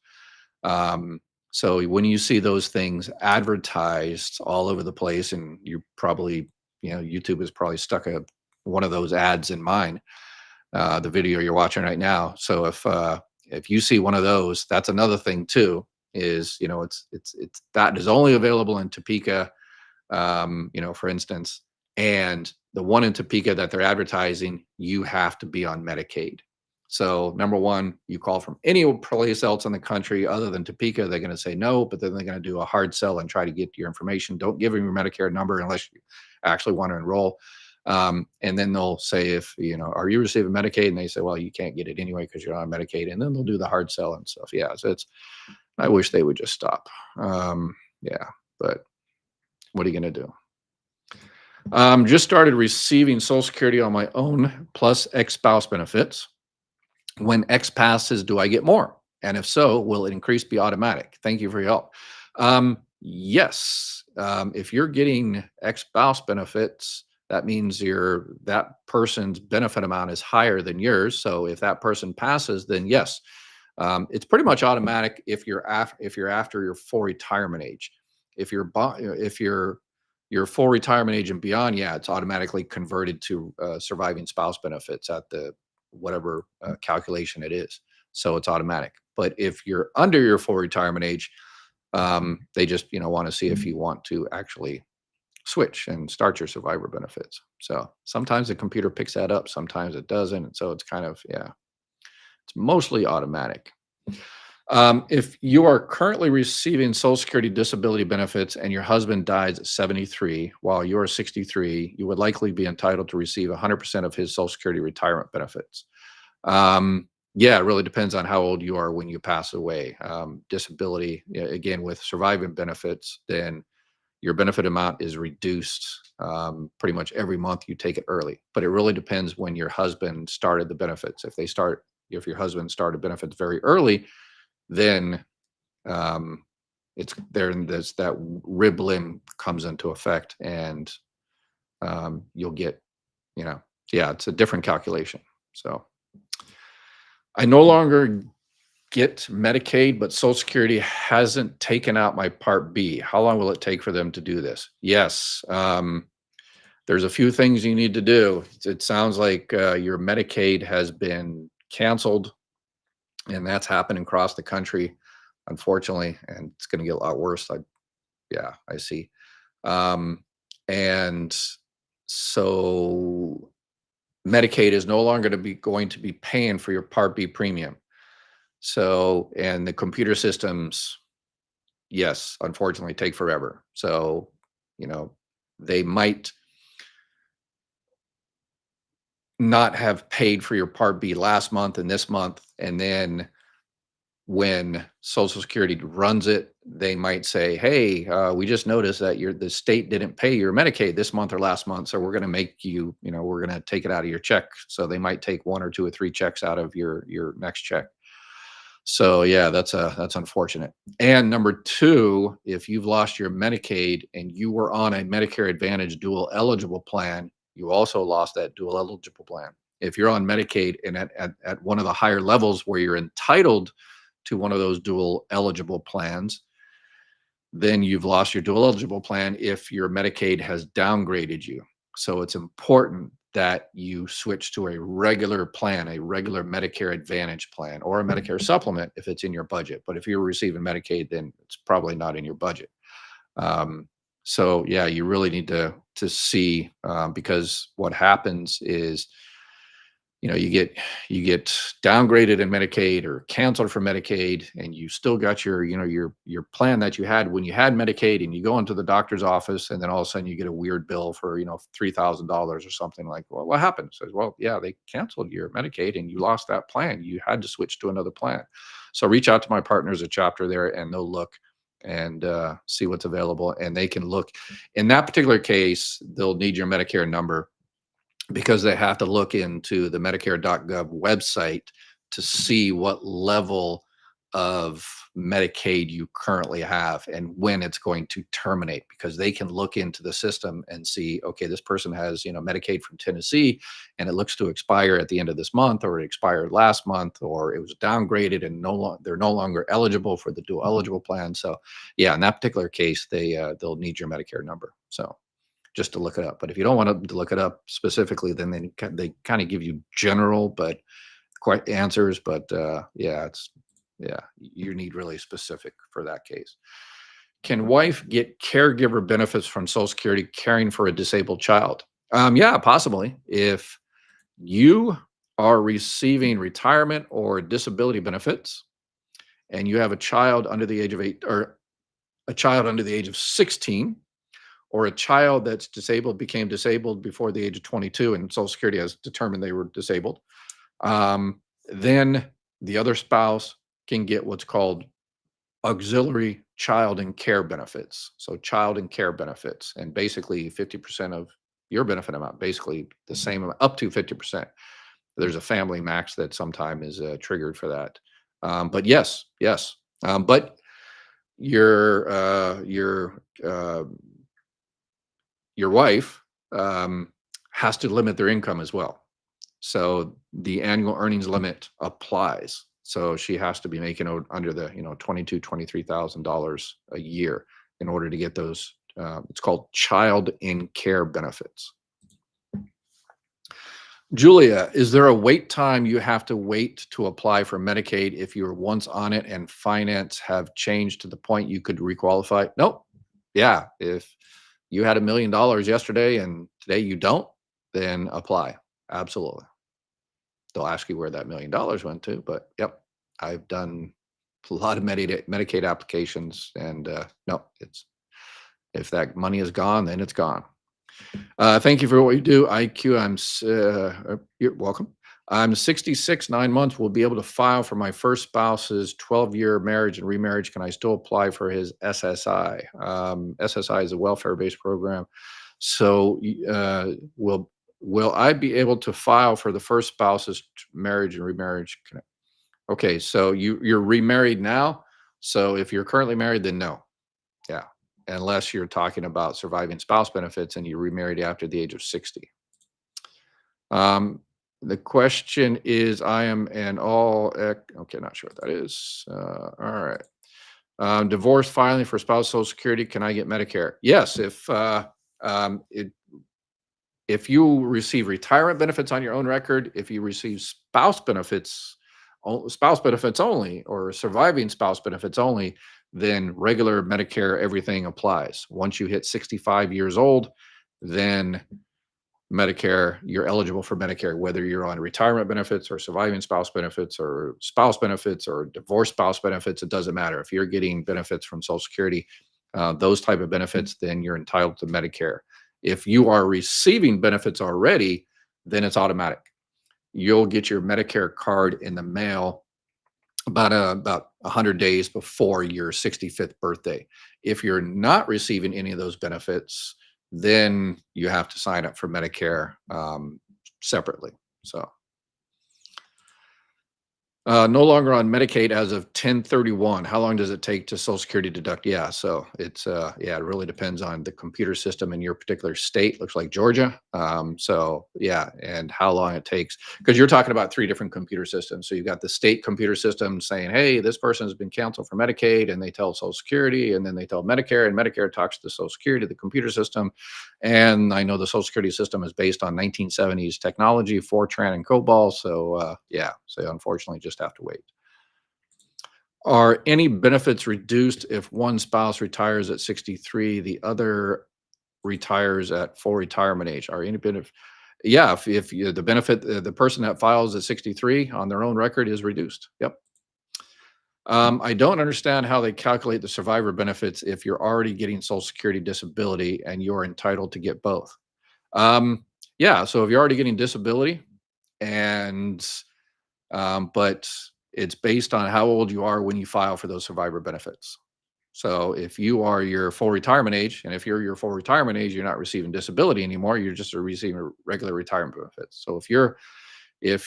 So when you see those things advertised all over the place, and you probably, YouTube has probably stuck one of those ads in mine, the video you're watching right now. So if you see one of those, that's another thing too. Is it's that is only available in Topeka, for instance, and the one in Topeka that they're advertising, you have to be on Medicaid. So number one, you call from any place else in the country other than Topeka, they're going to say no, but then they're going to do a hard sell and try to get your information. Don't give them your Medicare number unless you actually want to enroll. And then they'll say, if are you receiving Medicaid? And they say, well, you can't get it anyway because you're on Medicaid. And then they'll do the hard sell and stuff. Yeah, so I wish they would just stop. Yeah, but what are you going to do? Just started receiving Social Security on my own plus ex-spouse benefits. When X passes, do I get more? And if so, will it increase be automatic? Thank you for your help. Yes. If you're getting ex-spouse benefits, that means that person's benefit amount is higher than yours. So if that person passes, then yes, it's pretty much automatic if you're after your full retirement age. If you're your full retirement age and beyond, yeah, it's automatically converted to surviving spouse benefits at the whatever calculation it is. So it's automatic. But if you're under your full retirement age, they just want to see if you want to actually switch and start your survivor benefits. So sometimes the computer picks that up, sometimes it doesn't. And so it's kind of, yeah, it's mostly automatic. If you are currently receiving Social Security disability benefits and your husband dies at 73 while you're 63, you would likely be entitled to receive 100% of his Social Security retirement benefits. Yeah, it really depends on how old you are when you pass away. Disability, again, with surviving benefits, then your benefit amount is reduced pretty much every month you take it early. But it really depends when your husband started the benefits. If your husband started benefits very early, then it's there. That rib limb comes into effect, and you'll get, yeah, it's a different calculation. So I no longer get Medicaid, but Social Security hasn't taken out my Part B. How long will it take for them to do this? Yes. There's a few things you need to do. It sounds like your Medicaid has been canceled, and that's happening across the country, unfortunately, and it's going to get a lot worse. I see. And so Medicaid is no longer going to be paying for your Part B premium. So, and the computer systems, yes, unfortunately take forever. So, they might not have paid for your Part B last month and this month, and then when Social Security runs it, they might say, hey, we just noticed that the state didn't pay your Medicaid this month or last month, so we're going to make you, we're going to take it out of your check. So they might take 1 or 2 or 3 checks out of your next check. So yeah, that's unfortunate. And number 2, if you've lost your Medicaid and you were on a Medicare Advantage dual eligible plan, you also lost that dual eligible plan. If you're on Medicaid and at one of the higher levels where you're entitled to one of those dual eligible plans, then you've lost your dual eligible plan if your Medicaid has downgraded you. So it's important that you switch to a regular plan, a regular Medicare Advantage plan, or a Medicare supplement if it's in your budget. But if you're receiving Medicaid, then it's probably not in your budget. So yeah, you really need to see, because what happens is, you get downgraded in Medicaid or canceled from Medicaid, and you still got your plan that you had when you had Medicaid, and you go into the doctor's office, and then all of a sudden you get a weird bill for $3,000 or something. Like, well, what happened? Says, well, yeah, they canceled your Medicaid and you lost that plan. You had to switch to another plan. So reach out to my partners at Chapter there, and they'll look and see what's available, and they can look. In that particular case, they'll need your Medicare number, because they have to look into the Medicare.gov website to see what level of Medicaid you currently have and when it's going to terminate, because they can look into the system and see, okay, this person has, Medicaid from Tennessee and it looks to expire at the end of this month, or it expired last month, or it was downgraded and they're no longer eligible for the dual eligible plan. So yeah, in that particular case, they'll need your Medicare number. So just to look it up. But if you don't want to look it up specifically, then they kind of give you general but quite answers. But yeah, you need really specific for that case. Can wife get caregiver benefits from Social Security caring for a disabled child? Yeah, possibly. If you are receiving retirement or disability benefits and you have a child under the age of 8, or a child under the age of 16, or a child that's disabled became disabled before the age of 22 and Social Security has determined they were disabled, then the other spouse can get what's called auxiliary child and care benefits. So child and care benefits, and basically 50% of your benefit amount, basically the same amount, up to 50%. There's a family max that sometime is triggered for that. But yes. But your your wife has to limit their income as well. So the annual earnings limit applies. So she has to be making under the $23,000 a year in order to get those. It's called child in care benefits. Julia, is there a wait time you have to wait to apply for Medicaid if you were once on it and finance have changed to the point you could requalify? Nope. Yeah, if you had $1 million yesterday and today you don't, then apply. Absolutely. They'll ask you where that $1 million went to, but yep, I've done a lot of Medicaid applications, and no, it's if that money is gone, then it's gone. Thank you for what you do, IQ. You're welcome. I'm 66, 9 months. Will be able to file for my first spouse's 12-year marriage and remarriage. Can I still apply for his SSI? SSI is a welfare-based program. So, will I be able to file for the first spouse's marriage and remarriage? Okay, so you're remarried now. So if you're currently married, then no. Yeah, unless you're talking about surviving spouse benefits and you remarried after the age of 60. The question is, I am an okay, not sure what that is. All right. Divorce filing for spouse Social Security. Can I get Medicare? Yes, if you receive retirement benefits on your own record, if you receive spouse benefits only, or surviving spouse benefits only, then regular Medicare, everything applies. Once you hit 65 years old, then Medicare, you're eligible for Medicare, whether you're on retirement benefits or surviving spouse benefits or divorced spouse benefits, it doesn't matter. If you're getting benefits from Social Security, those type of benefits, then you're entitled to Medicare. If you are receiving benefits already, then it's automatic. You'll get your Medicare card in the mail about 100 days before your 65th birthday. If you're not receiving any of those benefits, then you have to sign up for Medicare separately. So no longer on Medicaid as of 10/31. How long does it take to Social Security deduct? Yeah, so it's it really depends on the computer system in your particular state. Looks like Georgia. So yeah, and how long it takes, because you're talking about 3 different computer systems. So you've got the state computer system saying, hey, this person has been canceled for Medicaid, and they tell Social Security, and then they tell Medicare, and Medicare talks to Social Security, the computer system. And I know the Social Security system is based on 1970s technology, Fortran and COBOL. So so unfortunately, just have to wait. Are any benefits reduced if one spouse retires at 63, the other retires at full retirement age? Are any benefit? Yeah, if the benefit, the person that files at 63 on their own record is reduced. Yep. I don't understand how they calculate the survivor benefits if you're already getting Social Security disability and you're entitled to get both. Yeah, so if you're already getting disability and but it's based on how old you are when you file for those survivor benefits. So if you are your full retirement age, and if you're your full retirement age, you're not receiving disability anymore, you're just receiving regular retirement benefits. So if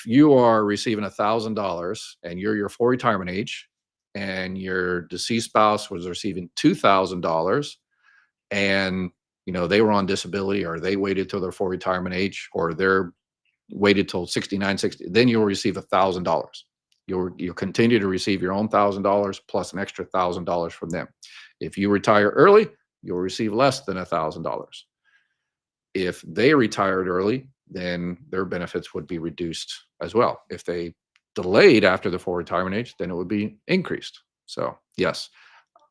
you are receiving $1,000 and you're your full retirement age and your deceased spouse was receiving $2,000, and they were on disability, or they waited till their full retirement age, or they're waited till 69, 60, then you'll receive $1,000. You'll continue to receive your own $1,000 plus an extra $1,000 from them. If you retire early, you'll receive less than $1,000. If they retired early, then their benefits would be reduced as well. If they delayed after the full retirement age, then it would be increased. So yes,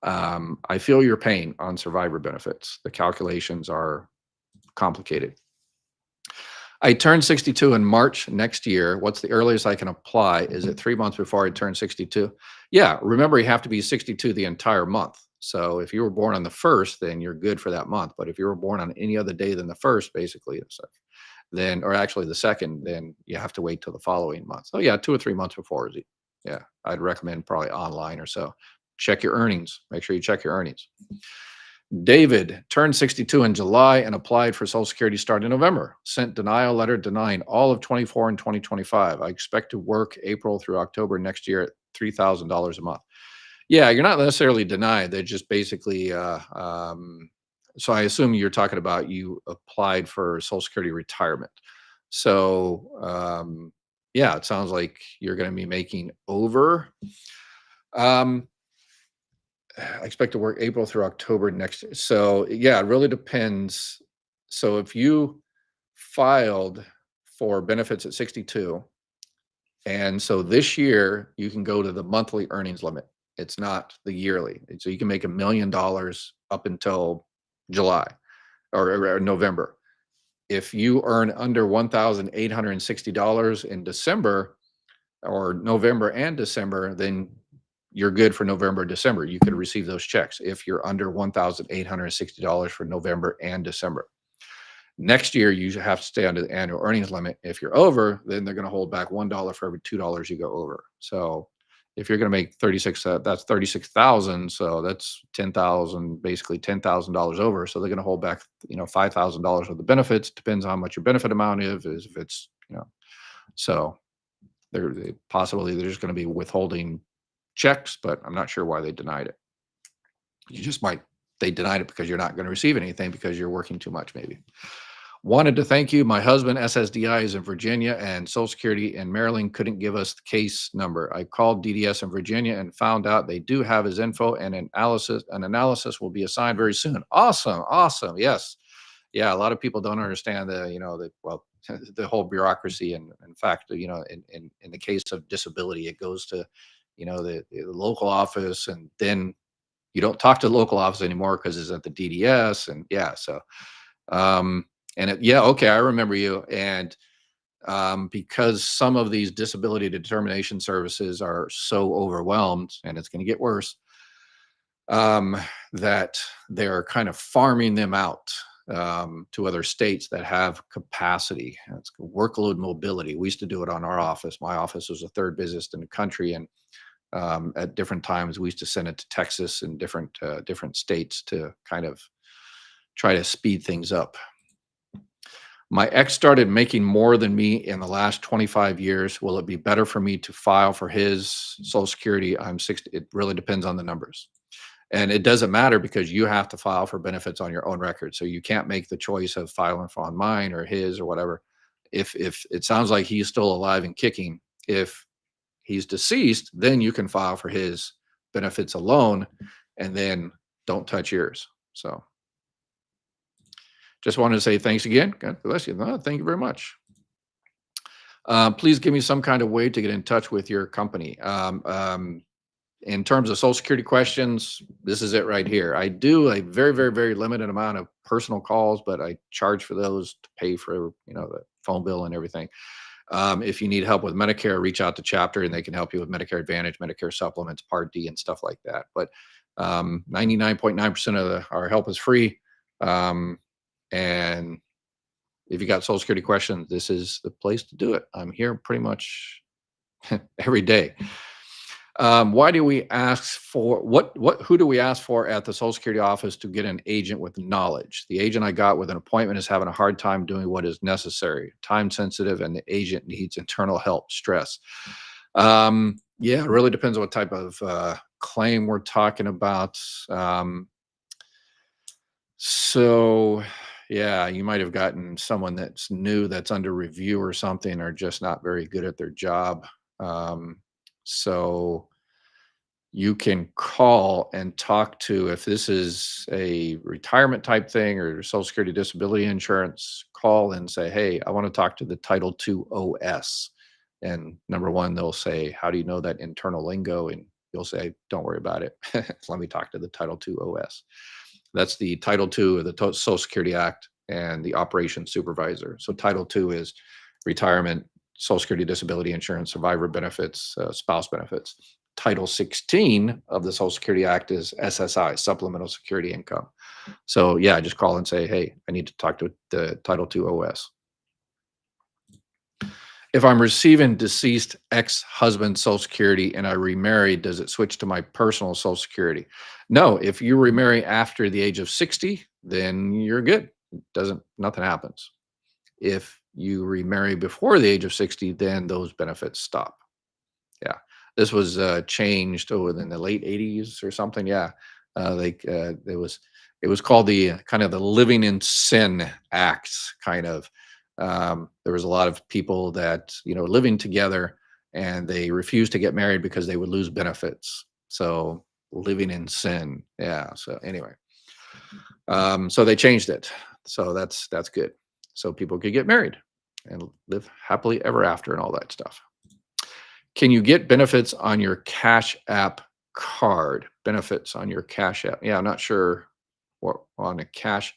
I feel your pain on survivor benefits. The calculations are complicated. I turn 62 in March next year. What's the earliest I can apply? Is it 3 months before I turn 62? Yeah, remember, you have to be 62 the entire month. So if you were born on the 1st, then you're good for that month. But if you were born on any other day than the 1st, basically, then, or actually the 2nd, then you have to wait till the following month. So yeah, 2 or 3 months before is it. Yeah, I'd recommend probably online or so. Check your earnings. Make sure you check your earnings. David turned 62 in July and applied for Social Security starting in November. Sent denial letter denying all of 24 and 2025. I expect to work April through October next year at $3,000 a month. Yeah, you're not necessarily denied. They just basically, so I assume you're talking about you applied for Social Security retirement. So, yeah, it sounds like you're going to be making over. I expect to work April through October next year. So yeah, it really depends. So if you filed for benefits at 62, and so this year you can go to the monthly earnings limit. It's not the yearly. So you can make $1 million up until July or November. If you earn under $1,860 in December, or November and December, then you're good for November, December. You could receive those checks if you're under $1,860 for November and December. Next year, you have to stay under the annual earnings limit. If you're over, then they're going to hold back $1 for every $2 you go over. So if you're going to make 36, that's 36,000. So that's 10,000, basically $10,000 over. So they're going to hold back, $5,000 of the benefits. Depends on how much your benefit amount is. If it's, so they're possibly they're just going to be withholding checks, but I'm not sure why they denied it. They denied it because you're not going to receive anything because you're working too much, maybe. Wanted to thank you. My husband, SSDI, is in Virginia, and Social Security in Maryland couldn't give us the case number. I called DDS in Virginia and found out they do have his info, and an analysis will be assigned very soon. Awesome. Awesome. Yes. Yeah. A lot of people don't understand the whole bureaucracy. And in fact, in the case of disability, it goes to, the local office, and then you don't talk to the local office anymore because it's at the DDS. And yeah, so, okay, I remember you. And because some of these disability determination services are so overwhelmed, and it's going to get worse, that they're kind of farming them out to other states that have capacity. It's workload mobility. We used to do it on our office. My office was the third busiest in the country, and at different times we used to send it to Texas and different states to kind of try to speed things up. My ex started making more than me in the last 25 years. Will it be better for me to file for his Social Security? I'm 60. It really depends on the numbers. And it doesn't matter because you have to file for benefits on your own record. So you can't make the choice of filing for on mine or his or whatever. If it sounds like he's still alive and kicking, if he's deceased, then you can file for his benefits alone, and then don't touch yours. So just wanted to say thanks again. God bless you. No, thank you very much. Please give me some kind of way to get in touch with your company. In terms of Social Security questions, this is it right here. I do a very, very, very limited amount of personal calls, but I charge for those to pay for, the phone bill and everything. If you need help with Medicare, reach out to Chapter, and they can help you with Medicare Advantage, Medicare Supplements, Part D, and stuff like that. But 99.9% of our help is free. And if you got Social Security questions, this is the place to do it. I'm here pretty much every day. Why do we ask for who do we ask for at the Social Security office to get an agent with knowledge? The agent I got with an appointment is having a hard time doing what is necessary, time sensitive, and the agent needs internal help, stress. Yeah, it really depends on what type of claim we're talking about? So, yeah, you might have gotten someone that's new, that's under review or something, or just not very good at their job. Um, so you can call and talk to, if this is a retirement type thing or Social Security disability insurance, call and say, hey, I want to talk to the Title II OS. And number one, they'll say, how do you know that internal lingo? And you'll say, don't worry about it. Let me talk to the Title II OS. That's the Title II of the Social Security Act and the operations supervisor. So Title II is retirement, Social Security disability insurance, survivor benefits, spouse benefits. Title 16 of the Social Security Act is SSI, supplemental security income. So yeah, just call and say, hey, I need to talk to the Title II OS. If I'm receiving deceased ex-husband Social Security and I remarry, does it switch to my personal Social Security? No, if you remarry after the age of 60, then you're good. Nothing happens. If you remarry before the age of 60, then those benefits stop. Yeah. This was changed in the late 80s or something. Yeah. It was called the kind of the Living in Sin Act kind of. There was a lot of people that, living together, and they refused to get married because they would lose benefits. So living in sin. Yeah. So anyway, so they changed it. So that's good. So people could get married and live happily ever after and all that stuff. Can you get benefits on your Cash App card? Benefits on your Cash App. Yeah, I'm not sure what on a cash.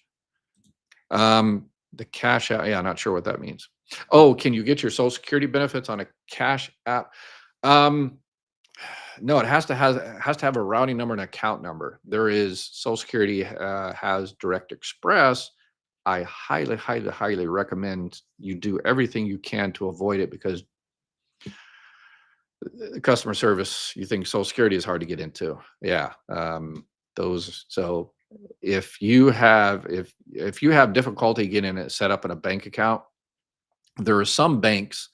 The Cash App. Yeah, I'm not sure what that means. Oh, can you get your Social Security benefits on a Cash App? Um, no, it has to have a routing number and account number. There is Social Security has Direct Express. I highly, highly, highly recommend you do everything you can to avoid it, because customer service, you think Social Security is hard to get into. Yeah. Those so if you have difficulty getting it set up in a bank account, there are some banks,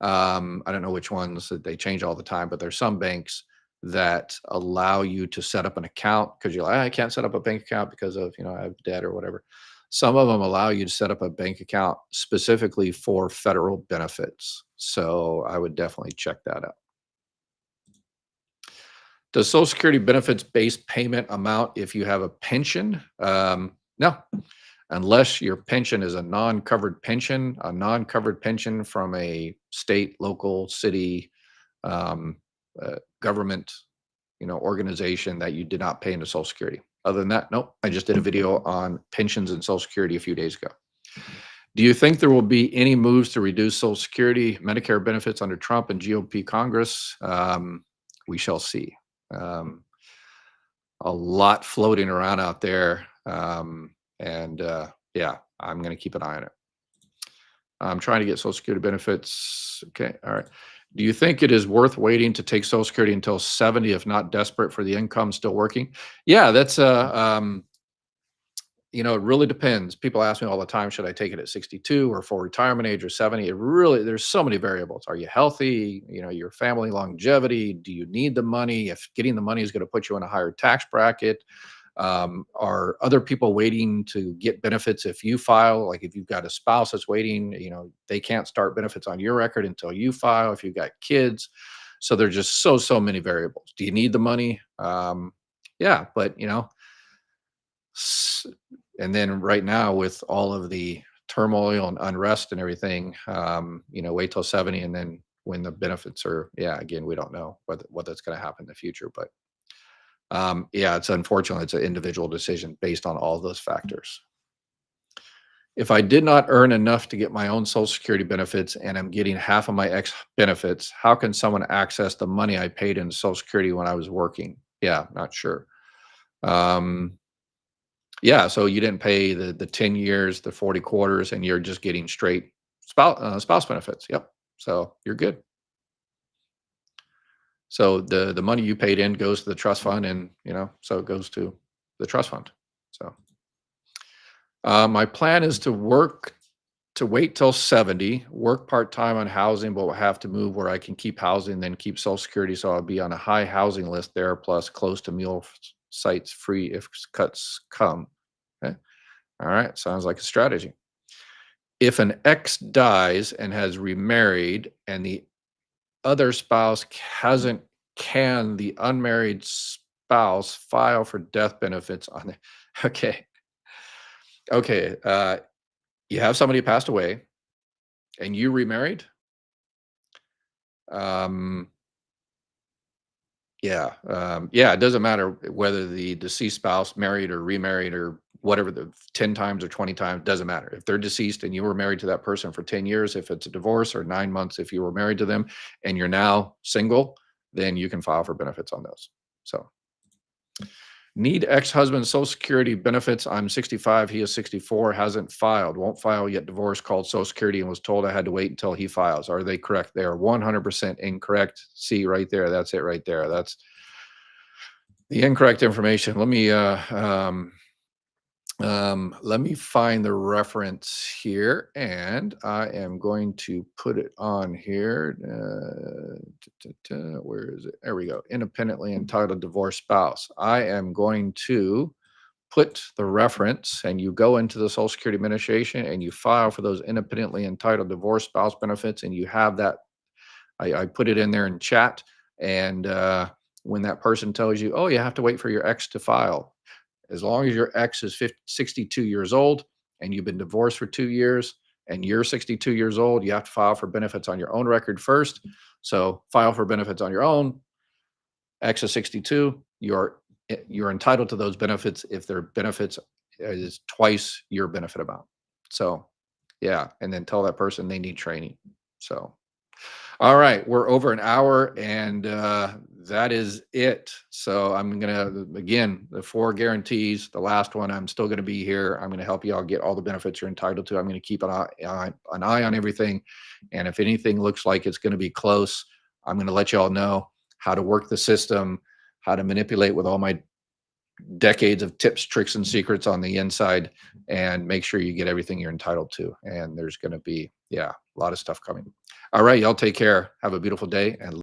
I don't know which ones, that they change all the time, but there's some banks that allow you to set up an account because you're like, I can't set up a bank account because of, I have debt or whatever. Some of them allow you to set up a bank account specifically for federal benefits. So I would definitely check that out. Does Social Security benefits base payment amount if you have a pension? No, unless your pension is a non-covered pension from a state, local, city, um, government, organization that you did not pay into Social Security. Other than that, nope. I just did a video on pensions and Social Security a few days ago. Do you think there will be any moves to reduce Social Security, Medicare benefits under Trump and GOP Congress? We shall see. Um, a lot floating around out there. And yeah, I'm going to keep an eye on it. I'm trying to get Social Security benefits. Okay. All right. Do you think it is worth waiting to take Social Security until 70 if not desperate for the income still working? Yeah, that's it really depends. People ask me all the time, should I take it at 62 or for retirement age or 70? There's so many variables. Are you healthy? Your family longevity. Do you need the money? If getting the money is going to put you in a higher tax bracket, are other people waiting to get benefits if you file? Like if you've got a spouse that's waiting, they can't start benefits on your record until you file. If you've got kids, so there's just so many variables. Do you need the money? Yeah, but S- and then right now with all of the turmoil and unrest and everything, wait till 70, and then when the benefits are, yeah, again, we don't know what that's going to happen in the future. But yeah, it's unfortunate. It's an individual decision based on all those factors. If I did not earn enough to get my own Social Security benefits and I'm getting half of my ex benefits, how can someone access the money I paid in Social Security when I was working? Yeah, not sure. Um, Yeah, so you didn't pay the 10 years, the 40 quarters, and you're just getting straight spouse benefits. Yep. So you're good. So the money you paid in goes to the trust fund, and so it goes to the trust fund. So my plan is to work to wait till 70, work part-time on housing, but will have to move where I can keep housing, then keep Social Security, so I'll be on a high housing list there, plus close to meal sites free if cuts come. Okay. All right. Sounds like a strategy. If an ex dies and has remarried and the other spouse hasn't, can the unmarried spouse file for death benefits on the okay. Okay. You have somebody who passed away and you remarried. Um, yeah, it doesn't matter whether the deceased spouse married or remarried or whatever, the 10 times or 20 times, doesn't matter. If they're deceased and you were married to that person for 10 years, if it's a divorce, or 9 months if you were married to them and you're now single, then you can file for benefits on those. So, need ex-husband Social Security benefits. I'm 65, he is 64, hasn't filed, won't file yet, divorce, called Social Security and was told I had to wait until he files. Are they correct? They are 100% incorrect. See right there, that's it right there. That's the incorrect information. Let me find the reference here, and I am going to put it on here. Where is it? There we go. Independently entitled divorce spouse. I am going to put the reference, and you go into the Social Security Administration and you file for those independently entitled divorce spouse benefits, and you have that. I put it in there in chat, and when that person tells you, "Oh, you have to wait for your ex to file," as long as your ex is 62 years old and you've been divorced for 2 years and you're 62 years old, you have to file for benefits on your own record first. So file for benefits on your own. Ex is 62. You're entitled to those benefits if their benefits is twice your benefit amount. So yeah, and then tell that person they need training. So all right, we're over an hour, and that is it. So I'm gonna, again, the 4 guarantees. The last one, I'm still gonna be here. I'm gonna help you all get all the benefits you're entitled to. I'm gonna keep an eye on everything, and if anything looks like it's gonna be close, I'm gonna let you all know how to work the system, how to manipulate with all my decades of tips, tricks, and secrets on the inside, and make sure you get everything you're entitled to. And there's gonna be, yeah, a lot of stuff coming. All right, y'all take care. Have a beautiful day, and